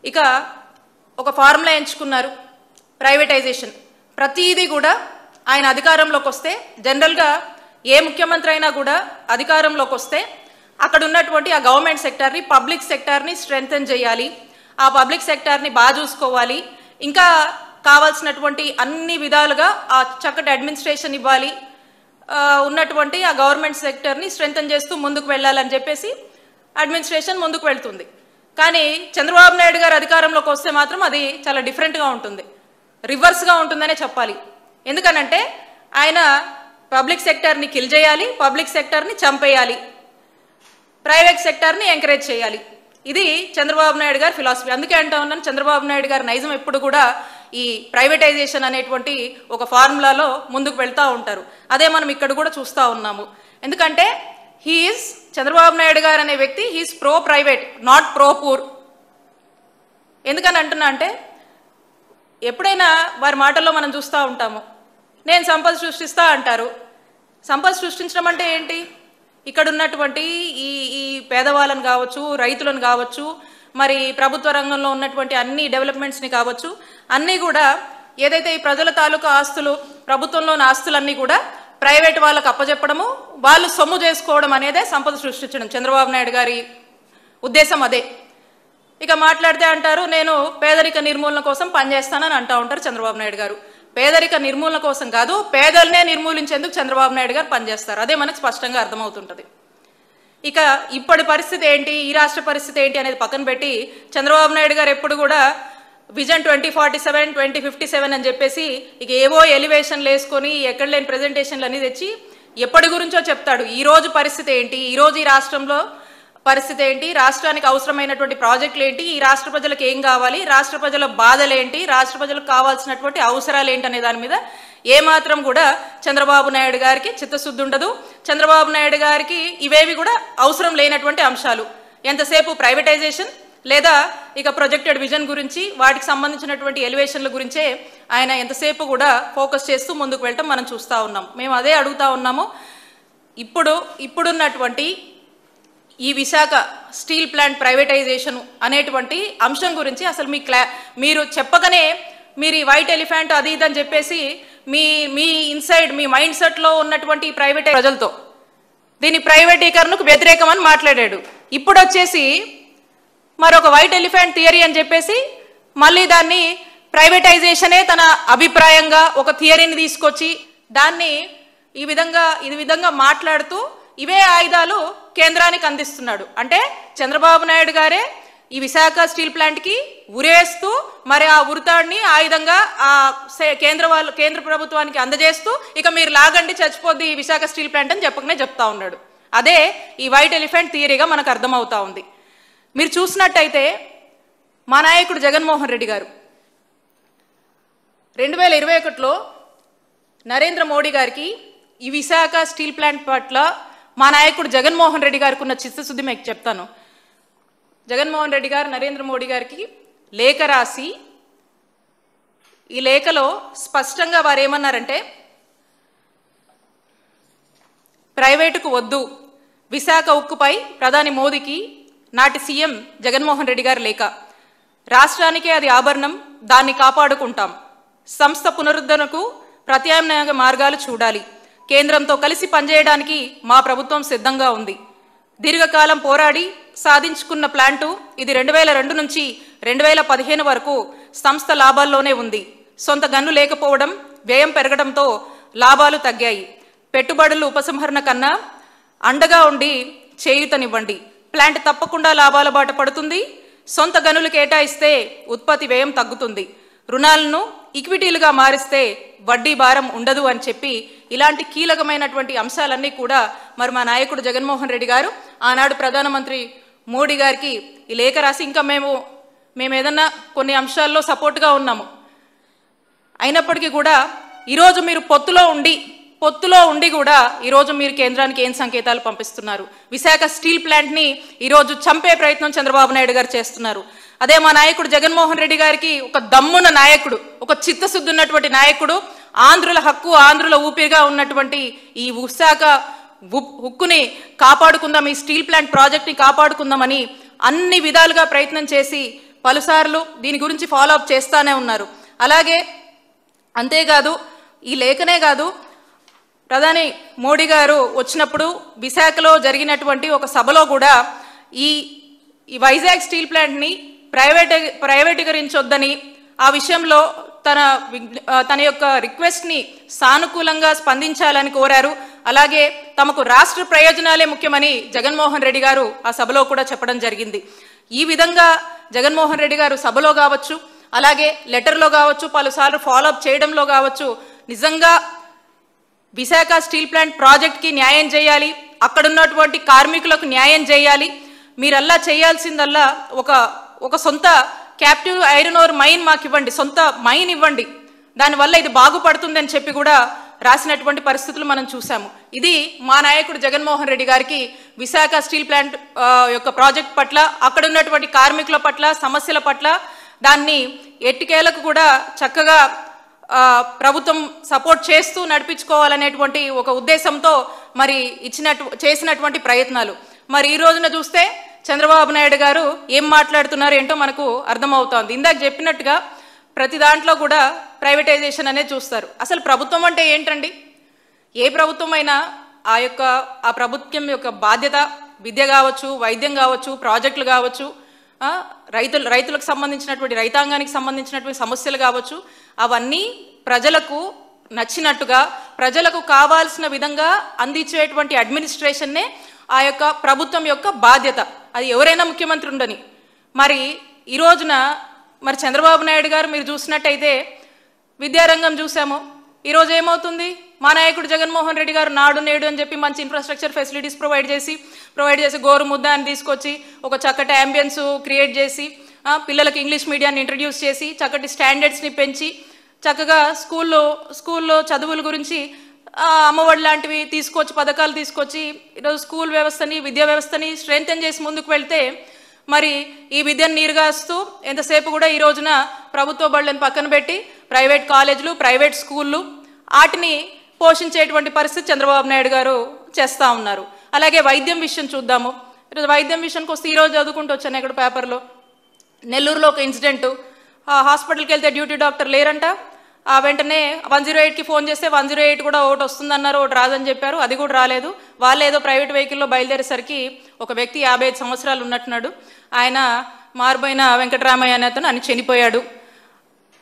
ఇక ఒక ఫార్ములా ఎంచుకున్నారు, ప్రైవేటైజేషన్. ప్రతిదీ కూడా ఆయన అధికారంలోకి వస్తే, జనరల్గా ఏ ముఖ్యమంత్రి అయినా కూడా అధికారంలోకి వస్తే అక్కడ ఉన్నటువంటి ఆ గవర్నమెంట్ సెక్టార్ని, పబ్లిక్ సెక్టార్ని స్ట్రెంగ్తెన్ చేయాలి, ఆ పబ్లిక్ సెక్టార్ని బాగా చూసుకోవాలి, ఇంకా కావాల్సినటువంటి అన్ని విధాలుగా ఆ చక్కటి అడ్మినిస్ట్రేషన్ ఇవ్వాలి, ఉన్నటువంటి ఆ గవర్నమెంట్ సెక్టర్ని స్ట్రెంగ్తెన్ చేస్తూ ముందుకు వెళ్ళాలని చెప్పేసి అడ్మినిస్ట్రేషన్ ముందుకు వెళ్తుంది. కానీ చంద్రబాబు నాయుడు గారు అధికారంలోకి వస్తే మాత్రం అది చాలా డిఫరెంట్గా ఉంటుంది, రివర్స్గా ఉంటుందనే చెప్పాలి. ఎందుకనంటే ఆయన పబ్లిక్ సెక్టర్ని కిల్ చేయాలి, పబ్లిక్ సెక్టర్ని చంపేయాలి, ప్రైవేట్ సెక్టర్ని ఎంకరేజ్ చేయాలి. ఇది చంద్రబాబు నాయుడు గారి ఫిలాసఫీ. అందుకే అంటా ఉన్నాను, చంద్రబాబు నాయుడు గారి నైజం ఎప్పుడు కూడా ఈ ప్రైవేటైజేషన్ అనేటువంటి ఒక ఫార్ములాలో ముందుకు వెళ్తూ ఉంటారు. అదే మనం ఇక్కడ కూడా చూస్తూ ఉన్నాము. ఎందుకంటే చంద్రబాబు నాయుడు గారు అనే వ్యక్తి he is pro private, not pro poor. ఎందుకని అంటున్నా అంటే, ఎప్పుడైనా వారి మాటల్లో మనం చూస్తూ ఉంటాము, నేను సంపద సృష్టిస్తా అంటారు. సంపద సృష్టించడం అంటే ఏంటి? ఇక్కడ ఉన్నటువంటి ఈ పేదవాళ్ళని కావచ్చు, రైతులను కావచ్చు, మరి ప్రభుత్వ రంగంలో ఉన్నటువంటి అన్ని డెవలప్మెంట్స్ని కావచ్చు, అన్నీ కూడా ఏదైతే ఈ ప్రజల తాలూకా ఆస్తులు, ప్రభుత్వంలోని ఆస్తులన్నీ కూడా ప్రైవేట్ వాళ్ళకు అప్పచెప్పడము, వాళ్ళు సొమ్ము చేసుకోవడం అనేదే సంపద సృష్టించడం. చంద్రబాబు నాయుడు గారి ఉద్దేశం అదే. ఇక మాట్లాడితే అంటారు, నేను పేదరిక నిర్మూలన కోసం పనిచేస్తానని అంటూ ఉంటారు చంద్రబాబు నాయుడు గారు. పేదరిక నిర్మూలన కోసం కాదు, పేదలనే నిర్మూలించేందుకు చంద్రబాబు నాయుడు గారు పనిచేస్తారు. అదే మనకు స్పష్టంగా అర్థమవుతుంటుంది. ఇక ఇప్పటి పరిస్థితి ఏంటి, ఈ రాష్ట్ర పరిస్థితి ఏంటి అనేది పక్కన పెట్టి, చంద్రబాబు నాయుడు గారు ఎప్పుడు కూడా విజన్ 2047, 2057 అని చెప్పేసి ఇక ఏవో ఎలివేషన్లు వేసుకొని ఎక్కడ లేని ప్రెజెంటేషన్లు అన్నీ తెచ్చి ఎప్పటి గురించో చెప్తాడు. ఈరోజు పరిస్థితి ఏంటి, ఈరోజు ఈ రాష్ట్రంలో పరిస్థితి ఏంటి, రాష్ట్రానికి అవసరమైనటువంటి ప్రాజెక్టులు ఏంటి, ఈ రాష్ట్ర ప్రజలకు ఏం కావాలి, రాష్ట్ర ప్రజల బాధలు ఏంటి, రాష్ట్ర ప్రజలకు కావాల్సినటువంటి అవసరాలు ఏంటి అనే దాని మీద ఏమాత్రం కూడా చంద్రబాబు నాయుడు గారికి చిత్తశుద్ధి ఉండదు. చంద్రబాబు నాయుడు గారికి ఇవేవి కూడా అవసరం లేనటువంటి అంశాలు. ఎంతసేపు ప్రైవేటైజేషన్ లేదా ఇక ప్రొజెక్టెడ్ విజన్ గురించి, వాటికి సంబంధించినటువంటి ఎలివేషన్ల గురించే ఆయన ఎంతసేపు కూడా ఫోకస్ చేస్తూ ముందుకు వెళ్ళటం మనం చూస్తూ ఉన్నాం. మేము అదే అడుగుతూ ఉన్నాము. ఇప్పుడున్నటువంటి ఈ విశాఖ స్టీల్ ప్లాంట్ ప్రైవేటైజేషన్ అనేటువంటి అంశం గురించి అసలు మీరు చెప్పగానే మీరు ఈ వైట్ ఎలిఫెంట్ అది ఇది అని చెప్పేసి మీ ఇన్సైడ్ మీ మైండ్ సెట్లో ఉన్నటువంటి ప్రైవేట్ ప్రజలతో దీని ప్రైవేటీకరణకు వ్యతిరేకమని మాట్లాడాడు. ఇప్పుడు వచ్చేసి మరొక వైట్ ఎలిఫెంట్ థియరీ అని చెప్పేసి మళ్ళీ దాన్ని ప్రైవేటైజేషనే తన అభిప్రాయంగా ఒక థియరీని తీసుకొచ్చి దాన్ని ఈ విధంగా మాట్లాడుతూ ఇవే ఆయుధాలు కేంద్రానికి అందిస్తున్నాడు. అంటే చంద్రబాబు నాయుడు గారే ఈ విశాఖ స్టీల్ ప్లాంట్కి ఉరేస్తూ మరి ఆ ఉరితాడిని ఆయుధంగా ఆ కేంద్ర ప్రభుత్వానికి అందజేస్తూ ఇక మీరు లాగండి చచ్చిపోద్ది ఈ విశాఖ స్టీల్ ప్లాంట్ అని చెప్పకనే చెప్తా ఉన్నాడు. అదే ఈ వైట్ ఎలిఫెంట్ థియరీగా మనకు అర్థమవుతా ఉంది. మీరు చూసినట్టయితే మా నాయకుడు జగన్మోహన్ రెడ్డి గారు 2021లో నరేంద్ర మోడీ గారికి ఈ విశాఖ స్టీల్ ప్లాంట్ పట్ల మా నాయకుడు జగన్మోహన్ రెడ్డి గారికి ఉన్న చిత్తశుద్ధి మీకు చెప్తాను. జగన్మోహన్ రెడ్డి గారు నరేంద్ర మోడీ గారికి లేఖ రాసి, ఈ లేఖలో స్పష్టంగా వారు ఏమన్నారంటే, ప్రైవేటుకు వద్దు, విశాఖ ఉక్కుపై ప్రధాని మోదీకి నాటి సీఎం జగన్మోహన్ రెడ్డి గారి లేఖ. రాష్ట్రానికే అది ఆభరణం, దాన్ని కాపాడుకుంటాం. సంస్థ పునరుద్ధరణకు ప్రత్యామ్నాయ మార్గాలు చూడాలి. కేంద్రంతో కలిసి పనిచేయడానికి మా ప్రభుత్వం సిద్ధంగా ఉంది. దీర్ఘకాలం పోరాడి సాధించుకున్న ప్లాంటు ఇది 2002 నుంచి 2015 వరకు సంస్థ లాభాల్లోనే ఉంది. సొంత గన్ను లేకపోవడం, వ్యయం పెరగడంతో లాభాలు తగ్గాయి. పెట్టుబడులు ఉపసంహరణ కన్నా అండగా ఉండి చేయూతనివ్వండి. ప్లాంట్ తప్పకుండా లాభాల బాట పడుతుంది. సొంత గనులు కేటాయిస్తే ఉత్పత్తి వ్యయం తగ్గుతుంది. రుణాలను ఈక్విటీలుగా మారిస్తే వడ్డీ భారం ఉండదు అని చెప్పి ఇలాంటి కీలకమైనటువంటి అంశాలన్నీ కూడా మరి మా నాయకుడు జగన్మోహన్ రెడ్డి గారు ఆనాడు ప్రధానమంత్రి మోడీ గారికి ఈ లేఖ రాసి, ఇంకా మేము ఏదన్నా కొన్ని అంశాల్లో సపోర్ట్గా ఉన్నాము. అయినప్పటికీ కూడా ఈరోజు మీరు పొత్తులో ఉండి కూడా ఈరోజు మీరు కేంద్రానికి ఏం సంకేతాలు పంపిస్తున్నారు? విశాఖ స్టీల్ ప్లాంట్ని ఈరోజు చంపే ప్రయత్నం చంద్రబాబు నాయుడు గారు చేస్తున్నారు. అదే మా నాయకుడు జగన్మోహన్ రెడ్డి గారికి ఒక దమ్మున్న నాయకుడు, ఒక చిత్తశుద్ధి ఉన్నటువంటి నాయకుడు, ఆంధ్రుల హక్కు, ఆంధ్రుల ఊపిరిగా ఉన్నటువంటి ఈ విశాఖ ఉక్కుని కాపాడుకుందాం, ఈ స్టీల్ ప్లాంట్ ప్రాజెక్ట్ని కాపాడుకుందామని అన్ని విధాలుగా ప్రయత్నం చేసి పలుసార్లు దీని గురించి ఫాలో అప్ చేస్తూనే ఉన్నారు. అలాగే అంతేకాదు ఈ లేఖనే కాదు, ప్రధాని మోడీ గారు వచ్చినప్పుడు విశాఖలో జరిగినటువంటి ఒక సభలో కూడా ఈ వైజాగ్ స్టీల్ ప్లాంట్ని ప్రైవేటీకరించొద్దని, ఆ విషయంలో తన యొక్క రిక్వెస్ట్ని సానుకూలంగా స్పందించాలని కోరారు. అలాగే తమకు రాష్ట్ర ప్రయోజనాలే ముఖ్యమని జగన్మోహన్ రెడ్డి గారు ఆ సభలో కూడా చెప్పడం జరిగింది. ఈ విధంగా జగన్మోహన్ రెడ్డి గారు సభలో కావచ్చు, అలాగే లెటర్లో కావచ్చు, పలుసార్లు ఫాలోఅప్ చేయడంలో కావచ్చు, నిజంగా విశాఖ స్టీల్ ప్లాంట్ ప్రాజెక్ట్కి న్యాయం చేయాలి, అక్కడున్నటువంటి కార్మికులకు న్యాయం చేయాలి, మీరల్లా చేయాల్సిందల్లా ఒక సొంత క్యాప్టివ్ ఐరన్ ఓర్ మైన్ మాకు ఇవ్వండి, సొంత మైన్ ఇవ్వండి, దానివల్ల ఇది బాగుపడుతుందని చెప్పి కూడా రాసినటువంటి పరిస్థితులు మనం చూసాము. ఇది మా నాయకుడు జగన్మోహన్ రెడ్డి గారికి విశాఖ స్టీల్ ప్లాంట్ యొక్క ప్రాజెక్ట్ పట్ల, అక్కడ ఉన్నటువంటి కార్మికుల పట్ల, సమస్యల పట్ల దాన్ని ఎట్టికేలకు కూడా చక్కగా ప్రభుత్వం సపోర్ట్ చేస్తూ నడిపించుకోవాలనేటువంటి ఒక ఉద్దేశంతో మరి చేసినటువంటి ప్రయత్నాలు. మరి ఈ రోజున చూస్తే చంద్రబాబు నాయుడు గారు ఏం మాట్లాడుతున్నారు ఏంటో మనకు అర్థమవుతోంది. ఇందాక చెప్పినట్టుగా ప్రతి దాంట్లో కూడా ప్రైవేటైజేషన్ అనేది చూస్తారు. అసలు ప్రభుత్వం అంటే ఏంటండి? ఏ ప్రభుత్వం అయినా ఆ ప్రభుత్వం యొక్క బాధ్యత విద్య కావచ్చు, వైద్యం కావచ్చు, ప్రాజెక్టులు కావచ్చు, రైతులకు సంబంధించినటువంటి, రైతాంగానికి సంబంధించినటువంటి సమస్యలు కావచ్చు, అవన్నీ ప్రజలకు నచ్చినట్టుగా, ప్రజలకు కావాల్సిన విధంగా అందించేటువంటి అడ్మినిస్ట్రేషన్నే ఆ యొక్క ప్రభుత్వం యొక్క బాధ్యత. అది ఎవరైనా ముఖ్యమంత్రి ఉండని. మరి ఈ రోజున మరి చంద్రబాబు నాయుడు గారు మీరు చూసినట్టయితే విద్యారంగం చూసాము. ఈరోజు ఏమవుతుంది? మా నాయకుడు జగన్మోహన్ రెడ్డి గారు నాడు నేడు అని చెప్పి మంచి ఇన్ఫ్రాస్ట్రక్చర్ ఫెసిలిటీస్ ప్రొవైడ్ చేసి గోరు ముద్ద అని తీసుకొచ్చి ఒక చక్కటి అంబియన్స్ క్రియేట్ చేసి, పిల్లలకి ఇంగ్లీష్ మీడియాన్ని ఇంట్రడ్యూస్ చేసి, చక్కటి స్టాండర్డ్స్ని పెంచి, చక్కగా స్కూల్లో చదువుల గురించి అమ్మఒడి లాంటివి తీసుకొచ్చి, పథకాలు తీసుకొచ్చి ఈరోజు స్కూల్ వ్యవస్థని, విద్యా వ్యవస్థని స్ట్రెంథెన్ చేసి ముందుకు వెళ్తే, మరి ఈ విద్యను నీరుగాస్తూ ఎంతసేపు కూడా ఈ రోజున ప్రభుత్వ బడులను పక్కన పెట్టి ప్రైవేట్ కాలేజీలు, ప్రైవేట్ స్కూళ్ళు వాటిని పోషించేటువంటి పరిస్థితి చంద్రబాబు నాయుడు గారు చేస్తూ ఉన్నారు. అలాగే వైద్యం విషయం చూద్దాము. ఈరోజు వైద్యం విషయానికి వస్తే ఈరోజు చదువుకుంటూ వచ్చాను ఇక్కడ పేపర్లో, నెల్లూరులో ఒక ఇన్సిడెంటు. హాస్పిటల్కి వెళ్తే డ్యూటీ డాక్టర్ లేరంట. వెంటనే 108కి ఫోన్ చేస్తే 108 కూడా ఒకటి వస్తుందన్నారు, ఒకటి రాదని చెప్పారు. అది కూడా రాలేదు. వాళ్ళు ఏదో ప్రైవేట్ వెహికల్లో బయలుదేరేసరికి ఒక వ్యక్తి 55 సంవత్సరాలు ఉన్నట్టున్నాడు. ఆయన మారుబోయిన వెంకటరామయ్య అనే అతను చనిపోయాడు.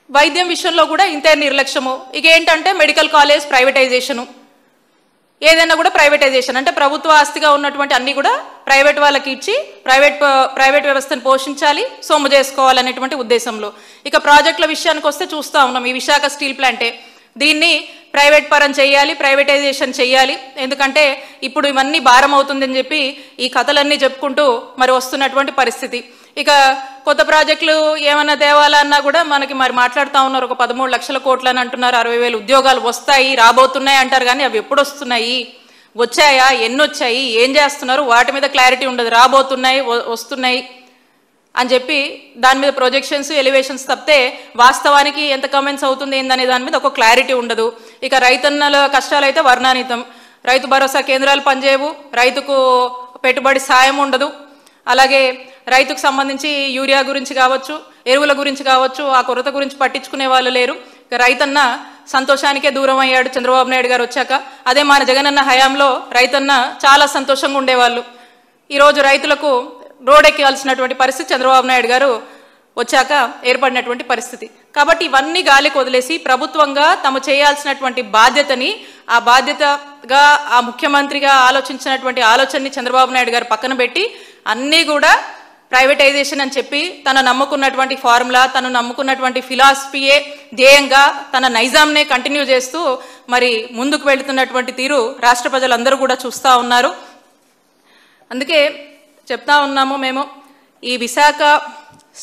వైద్యం విషయంలో కూడా ఇంతే నిర్లక్ష్యము. ఇక ఏంటంటే మెడికల్ కాలేజ్ ప్రైవేటైజేషను, ఏదైనా కూడా ప్రైవేటైజేషన్ అంటే ప్రభుత్వ ఆస్తిగా ఉన్నటువంటి అన్ని కూడా ప్రైవేట్ వాళ్ళకి ఇచ్చి ప్రైవేట్ వ్యవస్థను పోషించాలి, సొమ్ము చేసుకోవాలనేటువంటి ఉద్దేశంలో. ఇక ప్రాజెక్టుల విషయానికి వస్తే చూస్తూ ఉన్నాం. ఈ విశాఖ స్టీల్ ప్లాంటే, దీన్ని ప్రైవేట్ పరం చేయాలి, ప్రైవేటైజేషన్ చేయాలి. ఎందుకంటే ఇప్పుడు ఇవన్నీ భారం అవుతుందని చెప్పి ఈ కథలన్నీ చెప్పుకుంటూ మరి వస్తున్నటువంటి పరిస్థితి. ఇక కొత్త ప్రాజెక్టులు ఏమైనా తేవాలన్నా కూడా మనకి మరి మాట్లాడుతూ ఉన్నారు. ఒక 13 లక్షల కోట్లు అని అంటున్నారు, 60,000 ఉద్యోగాలు వస్తాయి, రాబోతున్నాయి అంటారు. కానీ అవి ఎప్పుడు వస్తున్నాయి, వచ్చాయా, ఎన్ని వచ్చాయి, ఏం చేస్తున్నారు, వాటి మీద క్లారిటీ ఉండదు. రాబోతున్నాయి, వస్తున్నాయి అని చెప్పి దాని మీద ప్రొజెక్షన్స్, ఎలివేషన్స్ తప్పితే వాస్తవానికి ఎంత కమెంట్స్ అవుతుంది ఏందనే దాని మీద ఒక క్లారిటీ ఉండదు. ఇక రైతన్నల కష్టాలు అయితే వర్ణాతీతం. రైతు భరోసా కేంద్రాలు పనిచేయవు, రైతుకు పెట్టుబడి సాయం ఉండదు. అలాగే రైతుకు సంబంధించి యూరియా గురించి కావచ్చు, ఎరువుల గురించి కావచ్చు, ఆ కొరత గురించి పట్టించుకునే వాళ్ళు లేరు. ఇక రైతన్న సంతోషానికే దూరం అయ్యాడు చంద్రబాబు నాయుడు గారు వచ్చాక. అదే మన జగనన్న హయాంలో రైతన్న చాలా సంతోషంగా ఉండేవాళ్ళు. ఈరోజు రైతులకు రోడ్డెక్కాల్సినటువంటి పరిస్థితి చంద్రబాబు నాయుడు గారు వచ్చాక ఏర్పడినటువంటి పరిస్థితి. కాబట్టి ఇవన్నీ గాలికి వదిలేసి ప్రభుత్వంగా తాము చేయాల్సినటువంటి బాధ్యతని, ఆ బాధ్యతగా ఆ ముఖ్యమంత్రిగా ఆలోచించినటువంటి ఆలోచనని చంద్రబాబు నాయుడు గారు పక్కన పెట్టి అన్నీ కూడా ప్రైవేటైజేషన్ అని చెప్పి తన నమ్ముకున్నటువంటి ఫార్ములా, తను నమ్ముకున్నటువంటి ఫిలాసఫీయే ధ్యేయంగా తన నైజాంనే కంటిన్యూ చేస్తూ మరి ముందుకు వెళుతున్నటువంటి తీరు రాష్ట్ర ప్రజలందరూ కూడా చూస్తూ ఉన్నారు. అందుకే చెప్తా ఉన్నాము మేము, ఈ విశాఖ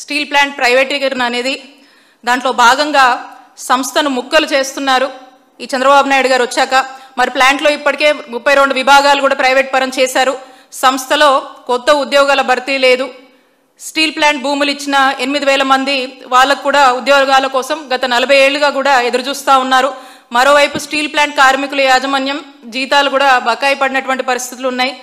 స్టీల్ ప్లాంట్ ప్రైవేటీకరణ అనేది దాంట్లో భాగంగా సంస్థను ముక్కలు చేస్తున్నారు ఈ చంద్రబాబు నాయుడు గారు వచ్చాక. మరి ప్లాంట్లో ఇప్పటికే 32 విభాగాలు కూడా ప్రైవేట్ పరం చేశారు. సంస్థలో కొత్త ఉద్యోగాల భర్తీ లేదు. స్టీల్ ప్లాంట్ భూములు ఇచ్చిన 8,000 మంది వాళ్ళకు కూడా ఉద్యోగాల కోసం గత 40 ఏళ్లుగా కూడా ఎదురు చూస్తూ ఉన్నారు. మరోవైపు స్టీల్ ప్లాంట్ కార్మికుల యాజమాన్యం జీతాలు కూడా బకాయి పడినటువంటి పరిస్థితులు ఉన్నాయి.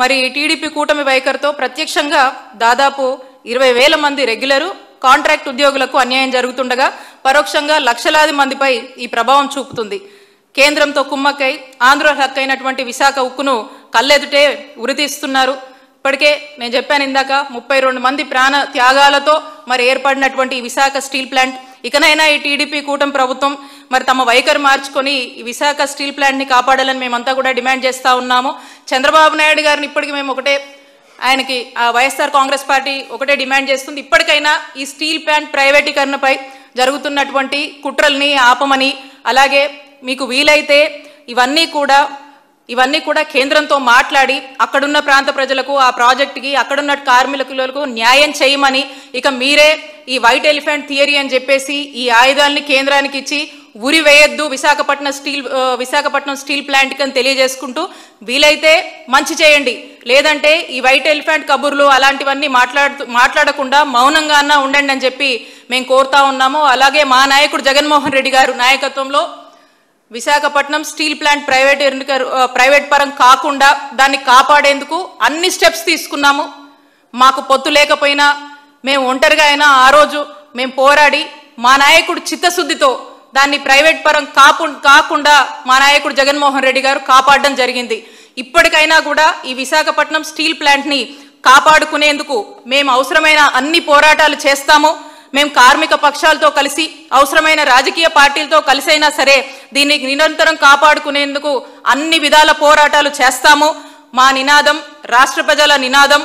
మరి టీడీపీ కూటమి వైఖరితో ప్రత్యక్షంగా దాదాపు 20,000 మంది రెగ్యులరు, కాంట్రాక్ట్ ఉద్యోగులకు అన్యాయం జరుగుతుండగా పరోక్షంగా లక్షలాది మందిపై ఈ ప్రభావం చూపుతుంది. కేంద్రంతో కుమ్మక్కై ఆంధ్ర హక్కు అయినటువంటి విశాఖ ఉక్కును కళ్ళెదుటే ఉరితీస్తున్నారు. ఇప్పటికే నేను చెప్పాను ఇందాక 32 మంది ప్రాణ త్యాగాలతో మరి ఏర్పడినటువంటి ఈ విశాఖ స్టీల్ ప్లాంట్ ఇకనైనా ఈ టీడీపీ కూటమి ప్రభుత్వం మరి తమ వైఖరి మార్చుకొని ఈ విశాఖ స్టీల్ ప్లాంట్ని కాపాడాలని మేమంతా కూడా డిమాండ్ చేస్తూ ఉన్నాము. చంద్రబాబు నాయుడు గారిని ఇప్పటికీ మేము ఆయనకి వైఎస్ఆర్ కాంగ్రెస్ పార్టీ ఒకటే డిమాండ్ చేస్తుంది, ఇప్పటికైనా ఈ స్టీల్ ప్లాంట్ ప్రైవేటీకరణపై జరుగుతున్నటువంటి కుట్రల్ని ఆపమని, అలాగే మీకు వీలైతే ఇవన్నీ కూడా కేంద్రంతో మాట్లాడి అక్కడున్న ప్రాంత ప్రజలకు ఆ ప్రాజెక్టుకి అక్కడున్న కార్మికులకు న్యాయం చేయమని, ఇక మీరే ఈ వైట్ ఎలిఫెంట్ థియరీ అని చెప్పేసి ఈ ఆయుధాలని కేంద్రానికి ఇచ్చి ఉరి వేయొద్దు విశాఖపట్నం స్టీల్ ప్లాంట్కి అని తెలియజేసుకుంటూ వీలైతే మంచి చేయండి, లేదంటే ఈ వైట్ ఎలిఫెంట్ కబుర్లు అలాంటివన్నీ మాట్లాడకుండా మౌనంగా అన్నా ఉండండి అని చెప్పి మేము కోరుతా ఉన్నాము. అలాగే మా నాయకుడు జగన్మోహన్ రెడ్డి గారు నాయకత్వంలో విశాఖపట్నం స్టీల్ ప్లాంట్ ప్రైవేట్ పరం కాకుండా దాన్ని కాపాడేందుకు అన్ని స్టెప్స్ తీసుకున్నాము. మాకు పొత్తు లేకపోయినా మేము ఒంటరిగా అయినా ఆ రోజు మేము పోరాడి మా నాయకుడు చిత్తశుద్ధితో దాన్ని ప్రైవేట్ పరం కాకుండా మా నాయకుడు జగన్మోహన్ రెడ్డి గారు కాపాడడం జరిగింది. ఇప్పటికైనా కూడా ఈ విశాఖపట్నం స్టీల్ ప్లాంట్ని కాపాడుకునేందుకు మేము అవసరమైన అన్ని పోరాటాలు చేస్తాము. మేము కార్మిక పక్షాలతో కలిసి అవసరమైన రాజకీయ పార్టీలతో కలిసైనా సరే దీన్ని నిరంతరం కాపాడుకునేందుకు అన్ని విధాల పోరాటాలు చేస్తాము. మా నినాదం, రాష్ట్ర ప్రజల నినాదం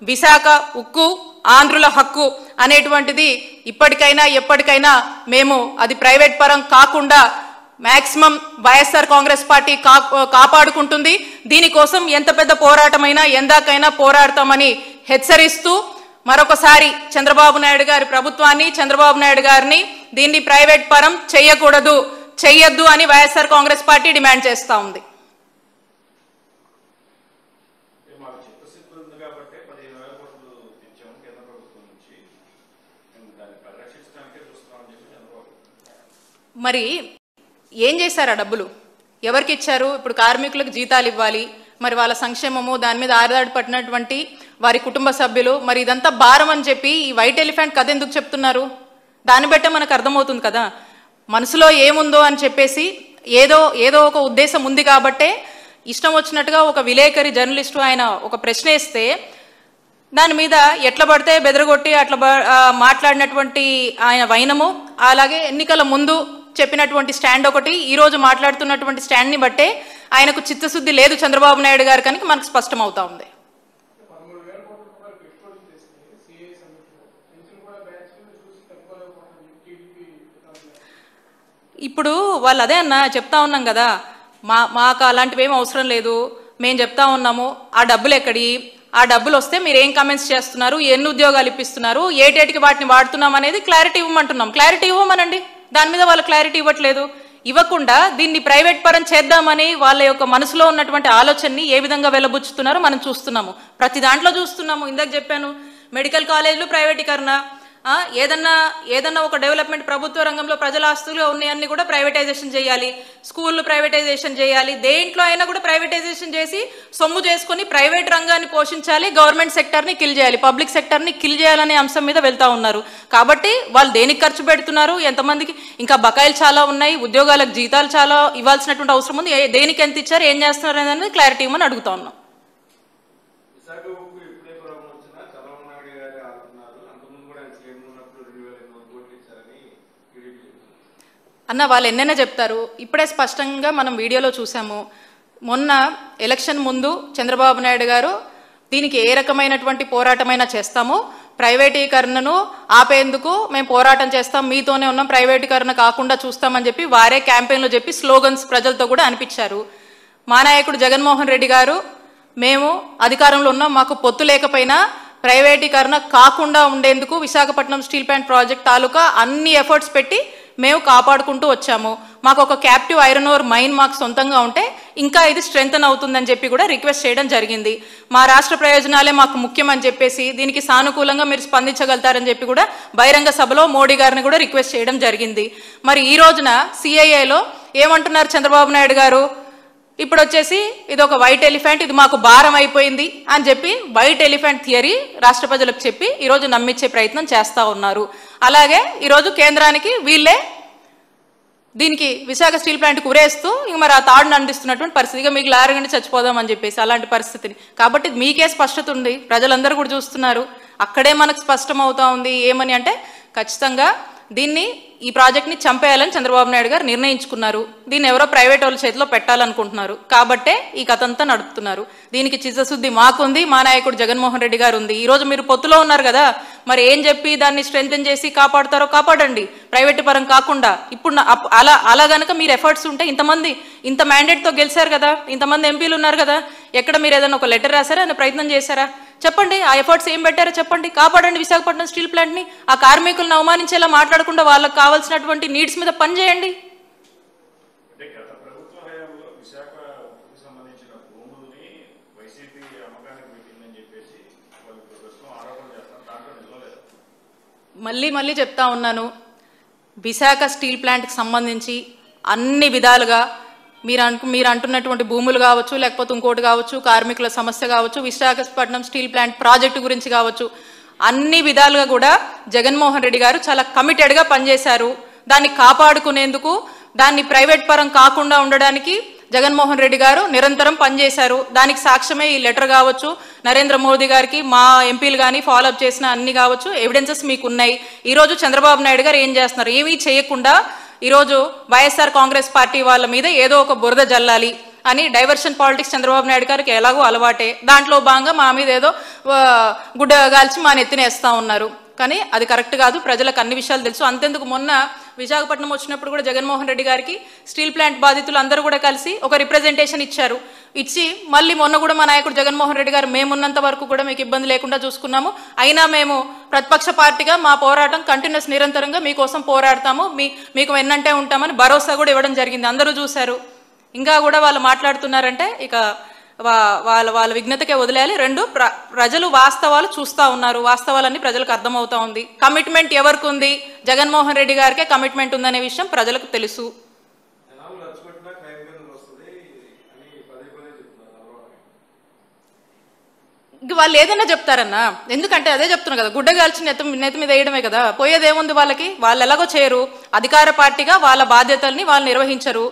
విశాఖ ఉక్కు ఆంధ్రుల హక్కు అనేటువంటిది ఇప్పటికైనా ఎప్పటికైనా మేము అది ప్రైవేట్ పరం కాకుండా మ్యాక్సిమం వైఎస్ఆర్ కాంగ్రెస్ పార్టీ కాపాడుకుంటుంది. దీనికోసం ఎంత పెద్ద పోరాటమైనా ఎందాకైనా పోరాడతామని హెచ్చరిస్తూ మరొకసారి చంద్రబాబు నాయుడు గారి ప్రభుత్వాన్ని, చంద్రబాబు నాయుడు గారిని దీన్ని ప్రైవేట్ పరం చెయ్యొద్దు అని వైఎస్ఆర్ కాంగ్రెస్ పార్టీ డిమాండ్ చేస్తూ ఉంది. మరి ఏం చేశారు ఆ డబ్బులు? ఎవరికి ఇచ్చారు? ఇప్పుడు కార్మికులకు జీతాలు ఇవ్వాలి, మరి వాళ్ళ సంక్షేమము దాని మీద ఆధారపడినటువంటి వారి కుటుంబ సభ్యులు, మరి ఇదంతా భారం అని చెప్పి ఈ వైట్ ఎలిఫెంట్ కథ ఎందుకు చెప్తున్నారు? దాన్ని బట్టే మనకు అర్థమవుతుంది కదా మనసులో ఏముందో అని చెప్పేసి. ఏదో ఒక ఉద్దేశం ఉంది కాబట్టే ఇష్టం వచ్చినట్టుగా ఒక విలేకరి జర్నలిస్టు ఆయన ఒక ప్రశ్న వేస్తే దాని మీద ఎట్లా పడితే బెదరగొట్టి అట్లా మాట్లాడినటువంటి ఆయన వైనము, అలాగే ఎన్నికల ముందు చెప్పినటువంటి స్టాండ్ ఒకటి, ఈరోజు మాట్లాడుతున్నటువంటి స్టాండ్ని బట్టే ఆయనకు చిత్తశుద్ధి లేదు చంద్రబాబు నాయుడు గారు కనుక మనకు స్పష్టం అవుతా ఉంది. ఇప్పుడు వాళ్ళు అదే అన్న చెప్తా ఉన్నాం కదా, మాకు అలాంటివి ఏం అవసరం లేదు, మేము చెప్తా ఉన్నాము ఆ డబ్బులు ఎక్కడి, ఆ డబ్బులు వస్తే మీరు ఏం కమెంట్స్ చేస్తున్నారు, ఎన్ని ఉద్యోగాలు ఇప్పిస్తున్నారు, ఏటేటికి వాటిని వాడుతున్నాం అనేది క్లారిటీ ఇవ్వమంటున్నాం. క్లారిటీ ఇవ్వమనండి. దాని మీద వాళ్ళు క్లారిటీ ఇవ్వట్లేదు. ఇవ్వకుండా దీన్ని ప్రైవేట్ పరం చేద్దామని వాళ్ళ యొక్క మనసులో ఉన్నటువంటి ఆలోచనని ఏ విధంగా వెలబుచ్చుతున్నారో మనం చూస్తున్నాము. ప్రతి దాంట్లో చూస్తున్నాము. ఇందాక చెప్పాను, మెడికల్ కాలేజీలు ప్రైవేటీకరణ, ఏదన్నా ఒక డెవలప్మెంట్ ప్రభుత్వ రంగంలో ప్రజల ఆస్తులు ఉన్నాయన్నీ కూడా ప్రైవేటైజేషన్ చేయాలి, స్కూళ్ళు ప్రైవేటైజేషన్ చేయాలి, దేంట్లో అయినా కూడా ప్రైవేటైజేషన్ చేసి సొమ్ము చేసుకొని ప్రైవేట్ రంగాన్ని పోషించాలి, గవర్నమెంట్ సెక్టర్ని కిల్ చేయాలి, పబ్లిక్ సెక్టర్ని కిల్ చేయాలనే అంశం మీద వెళ్తా ఉన్నారు. కాబట్టి వాళ్ళు దేనికి ఖర్చు పెడుతున్నారు, ఎంతమందికి ఇంకా బకాయిలు చాలా ఉన్నాయి, ఉద్యోగాలకు జీతాలు చాలా ఇవ్వాల్సినటువంటి అవసరం ఉంది, దేనికి ఎంత ఇచ్చారు, ఏం చేస్తున్నారు అనేది క్లారిటీ ఇవ్వమని అడుగుతా ఉన్నాం. అన్న వాళ్ళు ఎన్నైనా చెప్తారు. ఇప్పుడే స్పష్టంగా మనం వీడియోలో చూసాము. మొన్న ఎలక్షన్ ముందు చంద్రబాబు నాయుడు గారు దీనికి ఏ రకమైనటువంటి పోరాటమైనా చేస్తాము, ప్రైవేటీకరణను ఆపేందుకు మేము పోరాటం చేస్తాం, మీతోనే ఉన్నాం, ప్రైవేటీకరణ కాకుండా చూస్తామని చెప్పి వారే క్యాంపెయిన్లో చెప్పి స్లోగన్స్ ప్రజలతో కూడా అనిపించారు. మా నాయకుడు జగన్మోహన్ రెడ్డి గారు మేము అధికారంలో ఉన్నాం, మాకు పొత్తు లేకపోయినా ప్రైవేటీకరణ కాకుండా ఉండేందుకు విశాఖపట్నం స్టీల్ ప్లాంట్ ప్రాజెక్ట్ తాలూకా అన్ని ఎఫర్ట్స్ పెట్టి మేము కాపాడుకుంటూ వచ్చాము. మాకు ఒక క్యాప్టివ్ ఐరన్ ఓర్ మైన్ మాకు సొంతంగా ఉంటే ఇంకా ఇది స్ట్రెంగ్తన్ అవుతుందని చెప్పి కూడా రిక్వెస్ట్ చేయడం జరిగింది. మా రాష్ట్ర ప్రయోజనాలే మాకు ముఖ్యమని చెప్పేసి దీనికి సానుకూలంగా మీరు స్పందించగలుగుతారని చెప్పి కూడా బహిరంగ సభలో మోడీ గారిని కూడా రిక్వెస్ట్ చేయడం జరిగింది. మరి ఈ రోజున సిఐఏలో ఏమంటున్నారు చంద్రబాబు నాయుడు గారు? ఇప్పుడు వచ్చేసి ఇది ఒక వైట్ ఎలిఫెంట్, ఇది మాకు భారం అయిపోయింది అని చెప్పి వైట్ ఎలిఫెంట్ థియరీ రాష్ట్ర ప్రజలకు చెప్పి ఈరోజు నమ్మించే ప్రయత్నం చేస్తూ ఉన్నారు. అలాగే ఈరోజు కేంద్రానికి వీళ్ళే దీనికి విశాఖ స్టీల్ ప్లాంట్కి ఉరేస్తూ ఇంక మరి ఆ తాడును అందిస్తున్నటువంటి పరిస్థితిగా మీకు లారగండి చచ్చిపోదామని చెప్పేసి అలాంటి పరిస్థితిని. కాబట్టి మీకే స్పష్టత ఉంది, ప్రజలందరూ కూడా చూస్తున్నారు. అక్కడే మనకు స్పష్టం అవుతా ఉంది ఏమని అంటే ఖచ్చితంగా దీన్ని ఈ ప్రాజెక్ట్ని చంపేయాలని చంద్రబాబు నాయుడు గారు నిర్ణయించుకున్నారు. దీన్ని ఎవరో ప్రైవేట్ వాళ్ళ చేతిలో పెట్టాలనుకుంటున్నారు. కాబట్టే ఈ కథ అంతా నడుపుతున్నారు. దీనికి చిత్తశుద్ధి మాకుంది, మా నాయకుడు జగన్మోహన్ రెడ్డి గారు ఉంది. ఈరోజు మీరు పొత్తులో ఉన్నారు కదా, మరి ఏం చెప్పి దాన్ని స్ట్రెంథెన్ చేసి కాపాడుతారో కాపాడండి, ప్రైవేట్ పరం కాకుండా. ఇప్పుడు అలా గనక మీరు ఎఫర్ట్స్ ఉంటే ఇంత మ్యాండేట్తో గెలిచారు కదా, ఇంతమంది ఎంపీలు ఉన్నారు కదా, ఎక్కడ మీరు ఏదైనా ఒక లెటర్ రాశారా, అనే ప్రయత్నం చేశారా? చెప్పండి, ఆ ఎఫర్ట్స్ ఏం పెట్టారో చెప్పండి. కాపాడండి విశాఖపట్నం స్టీల్ ప్లాంట్ని. ఆ కార్మికులను అవమానించేలా మాట్లాడకుండా వాళ్ళకి కావాల్సినటువంటి నీడ్స్ మీద పనిచేయండి. మళ్ళీ చెప్తా ఉన్నాను, విశాఖ స్టీల్ ప్లాంట్కి సంబంధించి అన్ని విధాలుగా మీరు అంటున్నటువంటి భూములు కావచ్చు, లేకపోతే ఇంకోటి కావచ్చు, కార్మికుల సమస్య కావచ్చు, విశాఖపట్నం స్టీల్ ప్లాంట్ ప్రాజెక్టు గురించి కావచ్చు, అన్ని విధాలుగా కూడా జగన్మోహన్ రెడ్డి గారు చాలా కమిటెడ్గా పనిచేశారు. దాన్ని కాపాడుకునేందుకు, దాన్ని ప్రైవేట్ పరం కాకుండా ఉండడానికి జగన్మోహన్ రెడ్డి గారు నిరంతరం పనిచేశారు. దానికి సాక్ష్యమే ఈ లెటర్ కావచ్చు, నరేంద్ర మోదీ గారికి మా ఎంపీలు కానీ ఫాలోఅప్ చేసిన అన్ని కావచ్చు, ఎవిడెన్సెస్ మీకు ఉన్నాయి. ఈరోజు చంద్రబాబు నాయుడు గారు ఏం చేస్తున్నారు? ఏమీ చేయకుండా ఈరోజు వైఎస్ఆర్ కాంగ్రెస్ పార్టీ వాళ్ళ మీద ఏదో ఒక బురద జల్లాలి అని డైవర్షన్ పాలిటిక్స్ చంద్రబాబు నాయుడు గారికి ఎలాగో అలవాటే. దాంట్లో భాగంగా మా మీద ఏదో గుడ్డ గాల్చి మా నెత్తినేస్తూ ఉన్నారు. కానీ అది కరెక్ట్ కాదు. ప్రజలకు అన్ని విషయాలు తెలుసు. అంతెందుకు మొన్న విశాఖపట్నం వచ్చినప్పుడు కూడా జగన్మోహన్ రెడ్డి గారికి స్టీల్ ప్లాంట్ బాధితులు అందరూ కూడా కలిసి ఒక రిప్రజెంటేషన్ ఇచ్చి మళ్ళీ మొన్న కూడా మా నాయకుడు జగన్మోహన్ రెడ్డి గారు మేమున్నంత వరకు కూడా మీకు ఇబ్బంది లేకుండా చూసుకున్నాము, అయినా మేము ప్రతిపక్ష పార్టీగా మా పోరాటం కంటిన్యూస్ నిరంతరంగా మీకోసం పోరాడతాము, మీకు వెన్నంటే ఉంటామని భరోసా కూడా ఇవ్వడం జరిగింది. అందరూ చూశారు. ఇంకా కూడా వాళ్ళు మాట్లాడుతున్నారంటే ఇక వాళ్ళ విఘ్నతకే వదిలేయాలి. రెండు, ప్రజలు వాస్తవాలు చూస్తూ ఉన్నారు. వాస్తవాలన్నీ ప్రజలకు అర్థమవుతా ఉంది. కమిట్మెంట్ ఎవరికి ఉంది? జగన్మోహన్ రెడ్డి గారికే కమిట్మెంట్ ఉందనే విషయం ప్రజలకు తెలుసు. ఇంక వాళ్ళు ఏదైనా చెప్తారన్నా, ఎందుకంటే అదే చెప్తున్నా కదా, గుడ్డ కాల్చి నెత్తి మీద వేయడమే కదా, పోయేదేముంది వాళ్ళకి? వాళ్ళు ఎలాగో చేయరు. అధికార పార్టీగా వాళ్ళ బాధ్యతల్ని వాళ్ళు నిర్వహించరు.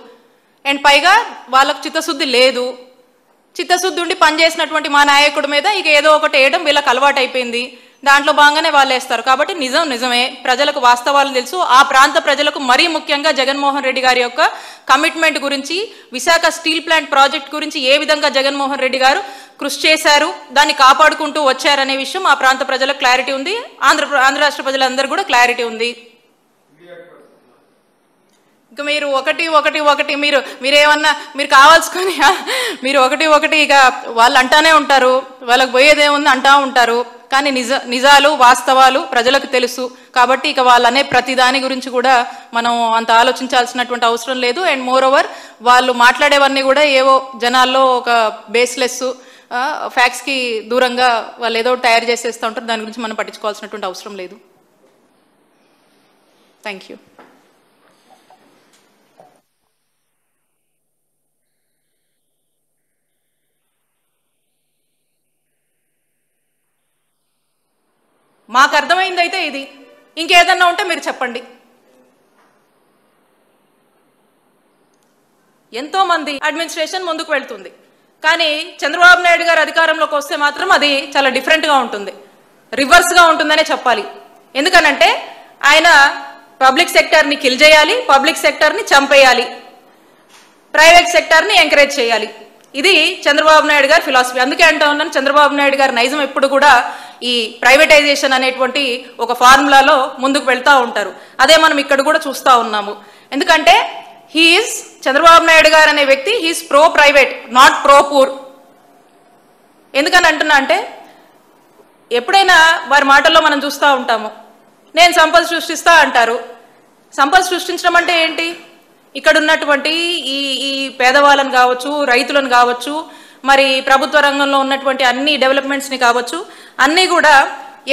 అండ్ పైగా వాళ్ళకు చిత్తశుద్ధి లేదు. చిత్తశుద్ధి ఉండి పనిచేసినటువంటి మా నాయకుడి మీద ఇక ఏదో ఒకటి వేయడం వీళ్ళకి అలవాటు అయిపోయింది. దాంట్లో భాగంగానే వాళ్ళు వేస్తారు. కాబట్టి నిజమే, ప్రజలకు వాస్తవాలు తెలుసు. ఆ ప్రాంత ప్రజలకు మరీ ముఖ్యంగా జగన్మోహన్ రెడ్డి గారి యొక్క కమిట్మెంట్ గురించి, విశాఖ స్టీల్ ప్లాంట్ ప్రాజెక్ట్ గురించి ఏ విధంగా జగన్మోహన్ రెడ్డి గారు కృషి చేశారు, దాన్ని కాపాడుకుంటూ వచ్చారనే విషయం ఆ ప్రాంత ప్రజలకు క్లారిటీ ఉంది. ఆంధ్ర రాష్ట్ర ప్రజలందరూ కూడా క్లారిటీ ఉంది. ఇక మీరు ఒకటి మీరేమన్నా మీరు కావాల్సుకొని మీరు ఒకటి ఇక వాళ్ళు అంటానే ఉంటారు, వాళ్ళకి పోయేదేముంది అంటా ఉంటారు. కానీ నిజాలు వాస్తవాలు ప్రజలకు తెలుసు. కాబట్టి ఇక వాళ్ళనే ప్రతి దాని గురించి కూడా మనం అంత ఆలోచించాల్సినటువంటి అవసరం లేదు. అండ్ మోర్ ఓవర్ వాళ్ళు మాట్లాడేవన్నీ కూడా ఏవో జనాల్లో ఒక బేస్లెస్ ఫ్యాక్ట్స్కి దూరంగా వాళ్ళు ఏదో తయారు చేసేస్తూ ఉంటారు. దాని గురించి మనం పట్టించుకోవాల్సినటువంటి అవసరం లేదు. Thank you. మాకు అర్థమైందైతే ఇది. ఇంకేదన్నా ఉంటే మీరు చెప్పండి. ఎంతోమంది అడ్మినిస్ట్రేషన్ ముందుకు వెళ్తుంది, కానీ చంద్రబాబు నాయుడు గారు అధికారంలోకి వస్తే మాత్రం అది చాలా డిఫరెంట్గా ఉంటుంది, రివర్స్గా ఉంటుందనే చెప్పాలి. ఎందుకనంటే ఆయన పబ్లిక్ సెక్టర్ని కిల్ చేయాలి, పబ్లిక్ సెక్టర్ని చంపేయాలి, ప్రైవేట్ సెక్టర్ని ఎంకరేజ్ చేయాలి. ఇది చంద్రబాబు నాయుడు గారి ఫిలాసఫీ. అందుకే అంటా ఉన్నాను, చంద్రబాబు నాయుడు గారి నైజం ఎప్పుడు కూడా ఈ ప్రైవేటైజేషన్ అనేటువంటి ఒక ఫార్ములాలో ముందుకు వెళ్తూ ఉంటారు. అదే మనం ఇక్కడ కూడా చూస్తూ ఉన్నాము. ఎందుకంటే చంద్రబాబు నాయుడు గారు అనే వ్యక్తి he is pro private, not pro poor. ఎందుకని అంటున్నా అంటే ఎప్పుడైనా వారి మాటల్లో మనం చూస్తూ ఉంటాము, నేను సంపద సృష్టిస్తా అంటారు. సంపద సృష్టించడం అంటే ఏంటి? ఇక్కడ ఉన్నటువంటి ఈ పేదవాళ్ళని కావచ్చు, రైతులను కావచ్చు, మరి ప్రభుత్వ రంగంలో ఉన్నటువంటి అన్ని డెవలప్మెంట్స్ని కావచ్చు, అన్నీ కూడా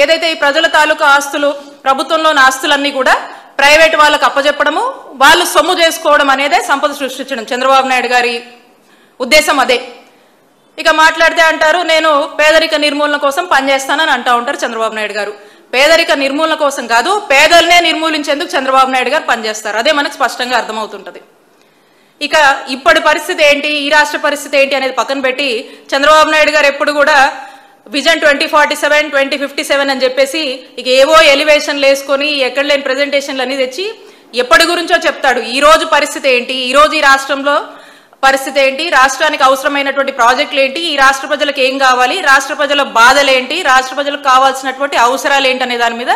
ఏదైతే ఈ ప్రజల తాలూకా ఆస్తులు, ప్రభుత్వంలోని ఆస్తులన్నీ కూడా ప్రైవేట్ వాళ్ళకు అప్పచెప్పడము, వాళ్ళు సొమ్ము చేసుకోవడం అనేదే సంపద సృష్టించడం చంద్రబాబు నాయుడు గారి ఉద్దేశం అదే. ఇక మాట్లాడితే అంటారు నేను పేదరిక నిర్మూలన కోసం పనిచేస్తానని అంటూ ఉంటారు చంద్రబాబు నాయుడు గారు. పేదరిక నిర్మూలన కోసం కాదు, పేదలనే నిర్మూలించేందుకు చంద్రబాబు నాయుడు గారు పనిచేస్తారు. అదే మనకు స్పష్టంగా అర్థమవుతుంటుంది. ఇక ఇప్పటి పరిస్థితి ఏంటి, ఈ రాష్ట్ర పరిస్థితి ఏంటి అనేది పక్కన పెట్టి చంద్రబాబు నాయుడు గారు ఎప్పుడు కూడా విజన్ 2047 2057 అని చెప్పేసి ఇక ఏవో ఎలివేషన్లు వేసుకొని ఎక్కడ లేని ప్రెజెంటేషన్లు అన్ని తెచ్చి ఎప్పటి గురించో చెప్తాడు. ఈ రోజు పరిస్థితి ఏంటి, ఈ రోజు ఈ రాష్ట్రంలో పరిస్థితి ఏంటి, రాష్ట్రానికి అవసరమైనటువంటి ప్రాజెక్టులు ఏంటి, ఈ రాష్ట్ర ప్రజలకు ఏం కావాలి, రాష్ట్ర ప్రజల బాధలు ఏంటి, రాష్ట్ర ప్రజలకు కావాల్సినటువంటి అవసరాలు ఏంటి అనే దాని మీద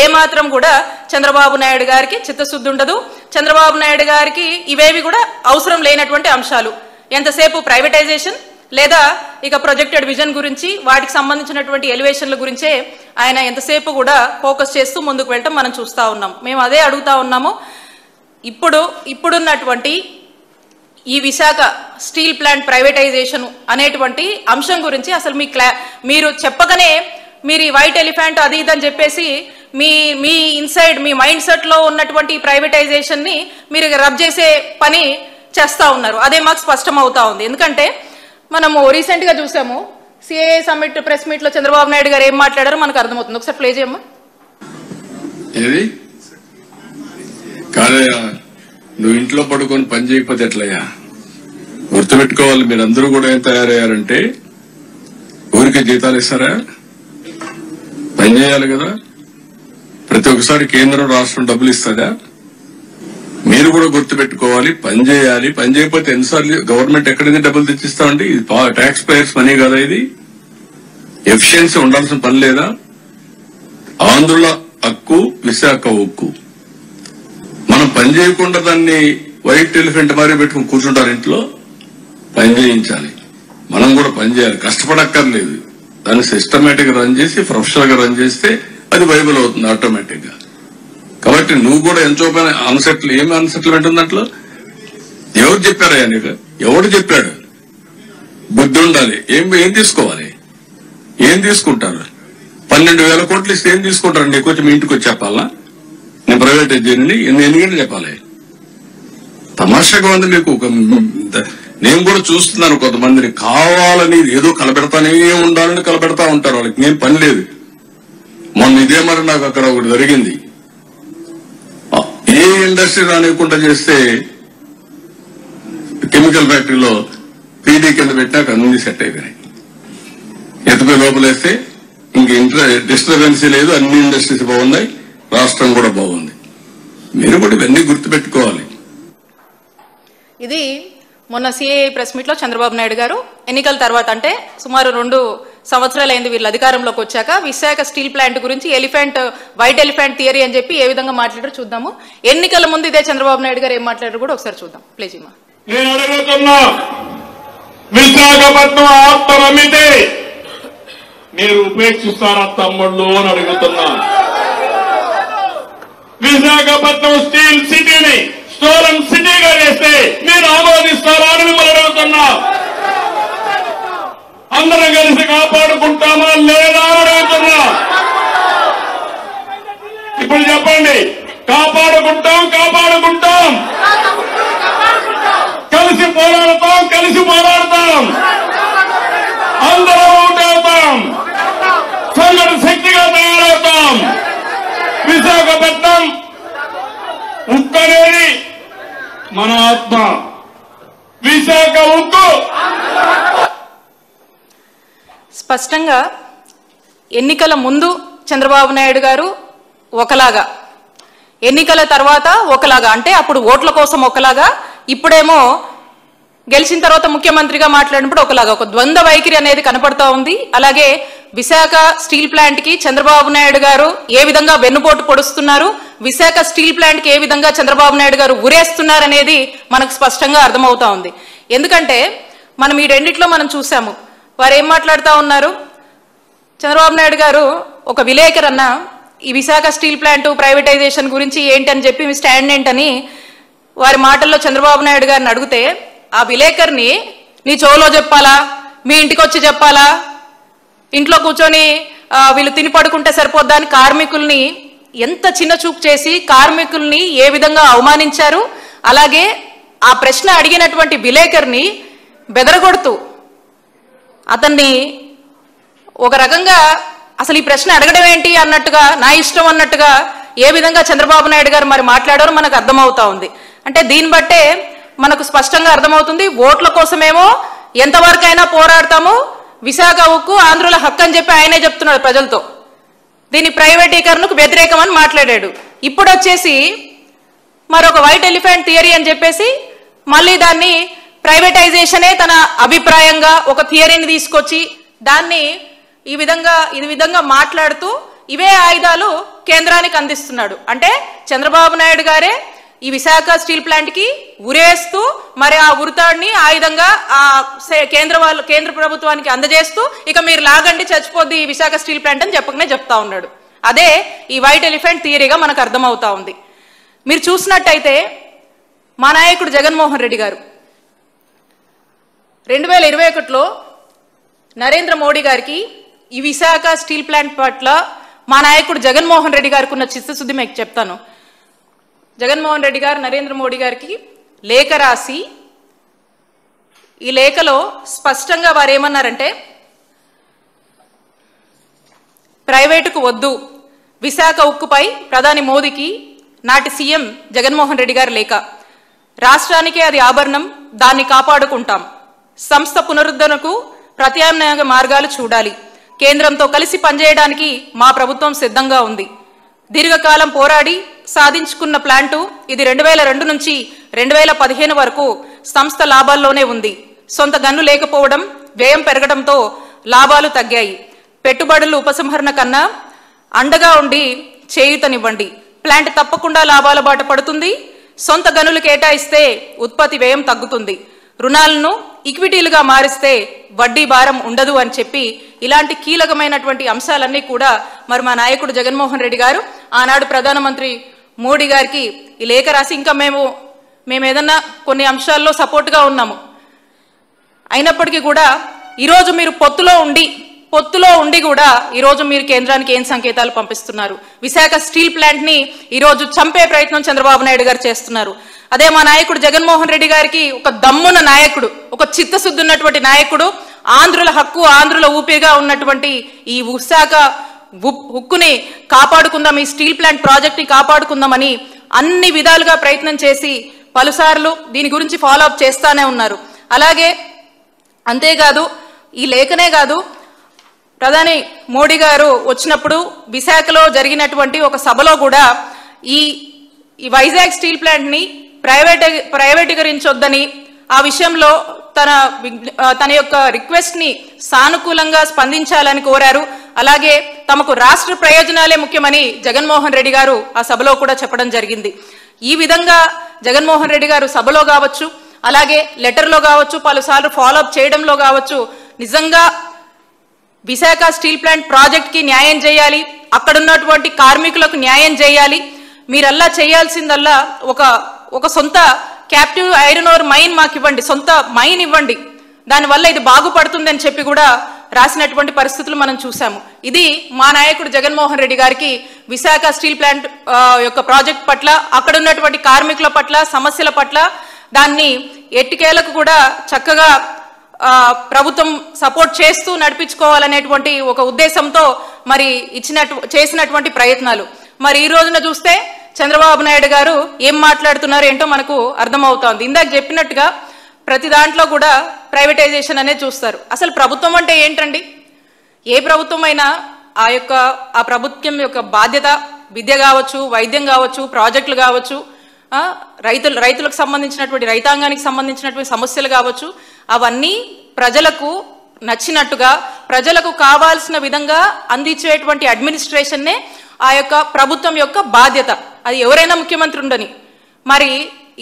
ఏమాత్రం కూడా చంద్రబాబు నాయుడు గారికి చిత్తశుద్ధి ఉండదు. చంద్రబాబు నాయుడు గారికి ఇవేవి కూడా అవసరం లేనటువంటి అంశాలు. ఎంతసేపు ప్రైవేటైజేషన్ లేదా ఇక ప్రొజెక్టెడ్ విజన్ గురించి వాటికి సంబంధించినటువంటి ఎలివేషన్ల గురించే ఆయన ఎంతసేపు కూడా ఫోకస్ చేస్తూ ముందుకు వెళ్ళటం మనం చూస్తూ ఉన్నాం. మేము అదే అడుగుతా ఉన్నాము. ఇప్పుడున్నటువంటి ఈ విశాఖ స్టీల్ ప్లాంట్ ప్రైవేటైజేషన్ అనేటువంటి అంశం గురించి అసలు మీరు చెప్పగానే మీరు ఈ వైట్ ఎలిఫెంట్ అది ఇదని చెప్పేసి మీ ఇన్సైడ్ మీ మైండ్ సెట్లో ఉన్నటువంటి ప్రైవేటైజేషన్ని మీరు రబ్ చేసే పని చేస్తూ ఉన్నారు. అదే మాకు స్పష్టం అవుతా ఉంది. ఎందుకంటే మనము రీసెంట్గా చూసాము సిఏఏ సమ్మిట్ ప్రెస్ మీట్లో చంద్రబాబు నాయుడు గారు ఏం మాట్లాడారో మనకు అర్థమవుతుంది. ఒకసారి ప్లే చేయమ్మా. నువ్వు ఇంట్లో పడుకొని పని చేయకపోతే ఎట్లయ్యా? గుర్తుపెట్టుకోవాలి, మీరందరూ కూడా ఏం తయారయ్యారంటే ఊరికి జీతాలు ఇస్తారా? పని చేయాలి కదా. ప్రతి ఒక్కసారి కేంద్రం రాష్ట్రం డబ్బులు ఇస్తుందా? మీరు కూడా గుర్తుపెట్టుకోవాలి, పని చేయాలి. పని చేయకపోతే ఎన్నిసార్లు గవర్నమెంట్ ఎక్కడైనా డబ్బులు తెచ్చిస్తామండి? ఇది ట్యాక్స్ పేయర్స్ మనీ కదా. ఇది ఎఫిషియన్సీ ఉండాల్సిన పని లేదా? ఆంధ్రుల హక్కు, విశాఖ ఉక్కు. మనం పని చేయకుండా దాన్ని వైట్ ఎలిఫెంట్ మారి పెట్టుకుని కూర్చుంటారు. ఇంట్లో పని చేయించాలి. మనం కూడా పని చేయాలి, కష్టపడక్కర్లేదు. దాన్ని సిస్టమేటిక్ గా రన్ చేసి ప్రొఫెషనల్ గా రన్ చేస్తే అది వైబుల్ అవుతుంది ఆటోమేటిక్ గా. కాబట్టి నువ్వు కూడా ఎంతో పని ఏమి అన్సెటిల్మెంట్ ఉంది దాంట్లో? ఎవరు చెప్పారయ్యా నీకు? ఎవడు చెప్పాడు? బుద్ధి ఉండాలి. ఏం తీసుకోవాలి? ఏం తీసుకుంటారు? 12,000 కోట్లు ఇస్తే ఏం తీసుకుంటారు? నీకు వచ్చి మీ ఇంటికి వచ్చి చెప్పాలా? నేను ప్రైవేటైజ్ చేయని ఎన్ని గంటలు చెప్పాలి? తమాషాగా ఉంది మీకు. నేను కూడా చూస్తున్నాను కొంతమందిని కావాలని ఏదో కలపెడతానే ఉండాలని కలపెడతా ఉంటారు. వాళ్ళకి ఏం పని లేదు. మొన్న ఇదే మరి నాకు అక్కడ ఒకటి జరిగింది. ఏ ఇండస్ట్రీ రానివ్వకుండా చేస్తే కెమికల్ ఫ్యాక్టరీలో పీడీ కింద పెట్టినాక అన్ని సెట్ అయిపోయినాయి. ఎత్తుపోయి లోపలేస్తే ఇంక డిస్టర్బెన్సీ లేదు. అన్ని ఇండస్ట్రీస్ బాగున్నాయి, రాష్ట్రం కూడా బాగుంది. మీరు కూడా ఇవన్నీ గుర్తుపెట్టుకోవాలి. ఇది మొన్న సిఏఏ ప్రెస్ మీట్లో చంద్రబాబు నాయుడు గారు ఎన్నికల తర్వాత అంటే సుమారు 2 సంవత్సరాలైంది వీళ్ళు అధికారంలోకి వచ్చాక విశాఖ స్టీల్ ప్లాంట్ గురించి వైట్ ఎలిఫెంట్ థియరీ అని చెప్పి ఏ విధంగా మాట్లాడారో చూద్దాము. ఎన్నికల ముందు ఇదే చంద్రబాబు నాయుడు గారు ఏం మాట్లాడారు కూడా ఒకసారి చూద్దాం. ప్లీజ్ అమ్మా. నేను అడుగుతున్నా, విశాఖపట్నం ఆత్మ అమ్మితే మీరు ఉపేక్షిస్తారా తమ్ముళ్ళు అని అడుగుతున్నా. విశాఖపట్నం స్టీల్ సిటీని స్టోరన్ సిటీగా చేస్తే మీరు ఆమోదిస్తారా అని మిమ్మల్ని అడుగుతున్నా. అందరం కలిసి కాపాడుకుంటామా లేదా అని అడుగుతున్నా. ఇప్పుడు చెప్పండి, కాపాడుకుంటాం కలిసి పోరాడతాం అందరం ఒకటవుతాం, సంఘటన శక్తిగా తయారవుతాం. విశాఖపట్నం ఉక్కు అనేది మన ఆత్మ. విశాఖ ఉక్కు. స్పష్టంగా ఎన్నికల ముందు చంద్రబాబు నాయుడు గారు ఒకలాగా, ఎన్నికల తర్వాత ఒకలాగా, అంటే అప్పుడు ఓట్ల కోసం ఒకలాగా, ఇప్పుడేమో గెలిచిన తర్వాత ముఖ్యమంత్రిగా మాట్లాడినప్పుడు ఒకలాగా, ఒక ద్వంద్వ వైఖరి అనేది కనపడతా ఉంది. అలాగే విశాఖ స్టీల్ ప్లాంట్ కి చంద్రబాబు నాయుడు గారు ఏ విధంగా వెన్నుపోటు పొడుస్తున్నారు, విశాఖ స్టీల్ ప్లాంట్ కి ఏ విధంగా చంద్రబాబు నాయుడు గారు ఊరేస్తున్నారు అనేది మనకు స్పష్టంగా అర్థమవుతా ఉంది. ఎందుకంటే మనం ఈ రెండిట్లో మనం చూసాము. వారు ఏం మాట్లాడుతూ ఉన్నారు? చంద్రబాబు నాయుడు గారు ఒక విలేకరన్న ఈ విశాఖ స్టీల్ ప్లాంట్ ప్రైవేటైజేషన్ గురించి ఏంటని చెప్పి మీ స్టాండ్ ఏంటని వారి మాటల్లో చంద్రబాబు నాయుడు గారిని అడిగితే, ఆ విలేకరిని నీ చెవులో చెప్పాలా, మీ ఇంటికి వచ్చి చెప్పాలా, ఇంట్లో కూర్చొని వీళ్ళు తిని పడుకుంటే సరిపోద్దా అని కార్మికుల్ని ఎంత చిన్న చూపు చేసి కార్మికుల్ని ఏ విధంగా అవమానించారు. అలాగే ఆ ప్రశ్న అడిగినటువంటి విలేకరిని బెదరగొడుతూ అతన్ని ఒక రకంగా అసలు ఈ ప్రశ్న అడగడం ఏంటి అన్నట్టుగా, నా ఇష్టం అన్నట్టుగా ఏ విధంగా చంద్రబాబు నాయుడు గారు మరి మాట్లాడారో మనకు అర్థమవుతా ఉంది. అంటే దీన్ని బట్టే మనకు స్పష్టంగా అర్థమవుతుంది, ఓట్ల కోసమేమో ఎంతవరకైనా పోరాడతాము, విశాఖ ఉక్కు ఆంధ్రుల హక్కు అని చెప్పి ఆయనే చెప్తున్నాడు ప్రజలతో. దీని ప్రైవేటీకరణకు వ్యతిరేకం అని మాట్లాడాడు. ఇప్పుడు వచ్చేసి మరొక వైట్ ఎలిఫెంట్ థియరీ అని చెప్పేసి మళ్ళీ దాన్ని ప్రైవేటైజేషనే తన అభిప్రాయంగా ఒక థియరీని తీసుకొచ్చి దాన్ని ఈ విధంగా మాట్లాడుతూ ఇవే ఆయుధాలు కేంద్రానికి అందిస్తున్నాడు. అంటే చంద్రబాబు నాయుడు గారే ఈ విశాఖ స్టీల్ ప్లాంట్ కి ఉరేస్తూ మరి ఆ ఉరితాడిని ఆయుధంగా ఆ కేంద్ర ప్రభుత్వానికి అందజేస్తూ ఇక మీరు లాగండి చచ్చిపోద్ది ఈ విశాఖ స్టీల్ ప్లాంట్ అని చెప్పకనే చెప్తా ఉన్నాడు. అదే ఈ వైట్ ఎలిఫెంట్ థియరీగా మనకు అర్థమవుతా ఉంది. మీరు చూసినట్టయితే మా నాయకుడు జగన్మోహన్ రెడ్డి గారు 2021లో నరేంద్ర మోడీ గారికి ఈ విశాఖ స్టీల్ ప్లాంట్ పట్ల మా నాయకుడు జగన్మోహన్ రెడ్డి గారికి ఉన్న చిత్తశుద్ధి మీకు చెప్తాను. జగన్మోహన్ రెడ్డి గారు నరేంద్ర మోడీ గారికి లేఖ రాసి ఈ లేఖలో స్పష్టంగా వారు ఏమన్నారంటే, ప్రైవేటుకు వద్దు, విశాఖ ఉక్కుపై ప్రధాని మోదీకి నాటి సీఎం జగన్మోహన్ రెడ్డి గారి లేఖ. రాష్ట్రానికే అది ఆభరణం, దాన్ని కాపాడుకుంటాం. సంస్థ పునరుద్ధరణకు ప్రత్యామ్నాయ మార్గాలు చూడాలి. కేంద్రంతో కలిసి పనిచేయడానికి మా ప్రభుత్వం సిద్ధంగా ఉంది. దీర్ఘకాలం పోరాడి సాధించుకున్న ప్లాంటు ఇది 2002 నుంచి 2015 వరకు సంస్థ లాభాల్లోనే ఉంది. సొంత గన్ను లేకపోవడం, వ్యయం పెరగడంతో లాభాలు తగ్గాయి. పెట్టుబడులు ఉపసంహరణ కన్నా అండగా ఉండి చేయూతనివ్వండి. ప్లాంట్ తప్పకుండా లాభాల బాట పడుతుంది. సొంత గనులు కేటాయిస్తే ఉత్పత్తి వ్యయం తగ్గుతుంది. రుణాలను ఈక్విటీలుగా మారిస్తే వడ్డీ భారం ఉండదు అని చెప్పి ఇలాంటి కీలకమైనటువంటి అంశాలన్నీ కూడా మరి మా నాయకుడు జగన్మోహన్ రెడ్డి గారు ఆనాడు ప్రధానమంత్రి మోడీ గారికి ఈ లేఖ రాసి, ఇంకా మేము ఏదన్నా కొన్ని అంశాల్లో సపోర్ట్గా ఉన్నాము, అయినప్పటికీ కూడా ఈరోజు మీరు పొత్తులో ఉండి కూడా ఈరోజు మీరు కేంద్రానికి ఏం సంకేతాలు పంపిస్తున్నారు? విశాఖ స్టీల్ ప్లాంట్ ని ఈరోజు చంపే ప్రయత్నం చంద్రబాబు నాయుడు గారు చేస్తున్నారు. అదే మా నాయకుడు జగన్మోహన్ రెడ్డి గారికి ఒక దమ్మున్న నాయకుడు, ఒక చిత్తశుద్ధి ఉన్నటువంటి నాయకుడు, ఆంధ్రుల హక్కు ఆంధ్రుల ఊపిరిగా ఉన్నటువంటి ఈ విశాఖ ఉక్కుని కాపాడుకుందాం, ఈ స్టీల్ ప్లాంట్ ప్రాజెక్ట్ ని కాపాడుకుందామని అన్ని విధాలుగా ప్రయత్నం చేసి పలుసార్లు దీని గురించి ఫాలో అప్ చేస్తానే ఉన్నారు. అలాగే అంతేకాదు, ఈ లేఖనే కాదు, ప్రధాని మోడీ గారు వచ్చినప్పుడు విశాఖలో జరిగినటువంటి ఒక సభలో కూడా ఈ వైజాగ్ స్టీల్ ప్లాంట్ ని ప్రైవేటీకరించొద్దని ఆ విషయంలో తన యొక్క రిక్వెస్ట్ ని సానుకూలంగా స్పందించాలని కోరారు. అలాగే తమకు రాష్ట్ర ప్రయోజనాలే ముఖ్యమని జగన్మోహన్ రెడ్డి గారు ఆ సభలో కూడా చెప్పడం జరిగింది. ఈ విధంగా జగన్మోహన్ రెడ్డి గారు సభలో కావచ్చు, అలాగే లెటర్లో కావచ్చు, పలుసార్లు ఫాలోఅప్ చేయడంలో కావచ్చు, నిజంగా విశాఖ స్టీల్ ప్లాంట్ ప్రాజెక్ట్ కి న్యాయం చేయాలి, అక్కడున్నటువంటి కార్మికులకు న్యాయం చేయాలి, మీరల్లా చేయాల్సిందల్లా ఒక సొంత క్యాప్టివ్ ఐరన్ ఓర్ మైన్ మాకు ఇవ్వండి, సొంత మైన్ ఇవ్వండి, దానివల్ల ఇది బాగుపడుతుంది అని చెప్పి కూడా రాసినటువంటి పరిస్థితులు మనం చూసాము. ఇది మా నాయకుడు జగన్మోహన్ రెడ్డి గారికి విశాఖ స్టీల్ ప్లాంట్ యొక్క ప్రాజెక్ట్ పట్ల, అక్కడ ఉన్నటువంటి కార్మికుల పట్ల, సమస్యల పట్ల దాన్ని ఎట్టికేలకు కూడా చక్కగా ప్రభుత్వం సపోర్ట్ చేస్తూ నడిపించుకోవాలనేటువంటి ఒక ఉద్దేశంతో మరి చేసినటువంటి ప్రయత్నాలు. మరి ఈ రోజున చూస్తే చంద్రబాబు నాయుడు గారు ఏం మాట్లాడుతున్నారు ఏంటో మనకు అర్థమవుతోంది. ఇందాక చెప్పినట్టుగా ప్రతి దాంట్లో కూడా ప్రైవేటైజేషన్ అనేది చూస్తారు. అసలు ప్రభుత్వం అంటే ఏంటండి? ఏ ప్రభుత్వం అయినా ఆ ప్రభుత్వం యొక్క బాధ్యత విద్య కావచ్చు, వైద్యం కావచ్చు, ప్రాజెక్టులు కావచ్చు, రైతులకు సంబంధించినటువంటి రైతాంగానికి సంబంధించినటువంటి సమస్యలు కావచ్చు, అవన్నీ ప్రజలకు నచ్చినట్టుగా ప్రజలకు కావాల్సిన విధంగా అందించేటువంటి అడ్మినిస్ట్రేషన్నే ఆ యొక్క ప్రభుత్వం యొక్క బాధ్యత. అది ఎవరైనా ముఖ్యమంత్రి ఉండని. మరి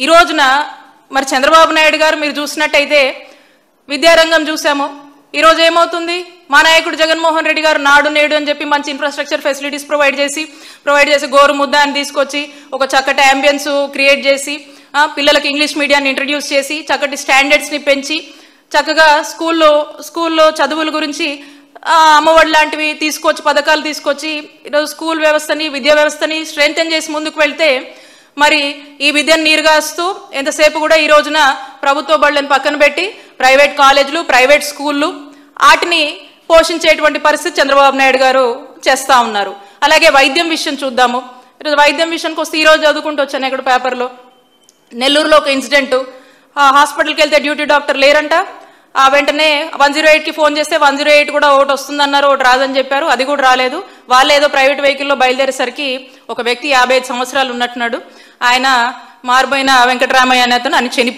ఈ రోజున మరి చంద్రబాబు నాయుడు గారు మీరు చూసినట్టయితే విద్యారంగం చూసాము. ఈరోజు ఏమవుతుంది? మా నాయకుడు జగన్మోహన్ రెడ్డి గారు నాడు నేడు అని చెప్పి మంచి ఇన్ఫ్రాస్ట్రక్చర్ ఫెసిలిటీస్ ప్రొవైడ్ చేసి గోరు ముద్ద అని తీసుకొచ్చి ఒక చక్కటి అంబియన్స్ క్రియేట్ చేసి పిల్లలకు ఇంగ్లీష్ మీడియాన్ని ఇంట్రడ్యూస్ చేసి చక్కటి స్టాండర్డ్స్ని పెంచి చక్కగా స్కూల్లో చదువుల గురించి అమ్మఒడి లాంటివి తీసుకొచ్చి పథకాలు తీసుకొచ్చి ఈరోజు స్కూల్ వ్యవస్థని విద్యా వ్యవస్థని స్ట్రెంథెన్ చేసి ముందుకు వెళ్తే మరి ఈ విద్యను నీరుగాస్తూ ఎంతసేపు కూడా ఈ రోజున ప్రభుత్వ బడులను పక్కన పెట్టి ప్రైవేట్ కాలేజీలు, ప్రైవేట్ స్కూళ్ళు, వాటిని పోషించేటువంటి పరిస్థితి చంద్రబాబు నాయుడు గారు చేస్తూ ఉన్నారు. అలాగే వైద్యం విషయం చూద్దాము. ఈరోజు వైద్యం విషయానికి వస్తే ఈరోజు చదువుకుంటూ వచ్చాను ఇక్కడ పేపర్లో, నెల్లూరులో ఒక ఇన్సిడెంట్. హాస్పిటల్కి వెళ్తే డ్యూటీ డాక్టర్ లేరంట. వెంటనే 108కి ఫోన్ చేస్తే 108 కూడా ఒకటి వస్తుందన్నారు, ఒకటి రాదని చెప్పారు. అది కూడా రాలేదు. వాళ్ళు ఏదో ప్రైవేట్ వెహికల్లో బయలుదేరేసరికి ఒక వ్యక్తి 55 సంవత్సరాలు ఉన్నట్టున్నాడు. ఆయన మారుబోయిన వెంకటరామయ్య అనే అతను అని చనిపోయాడు.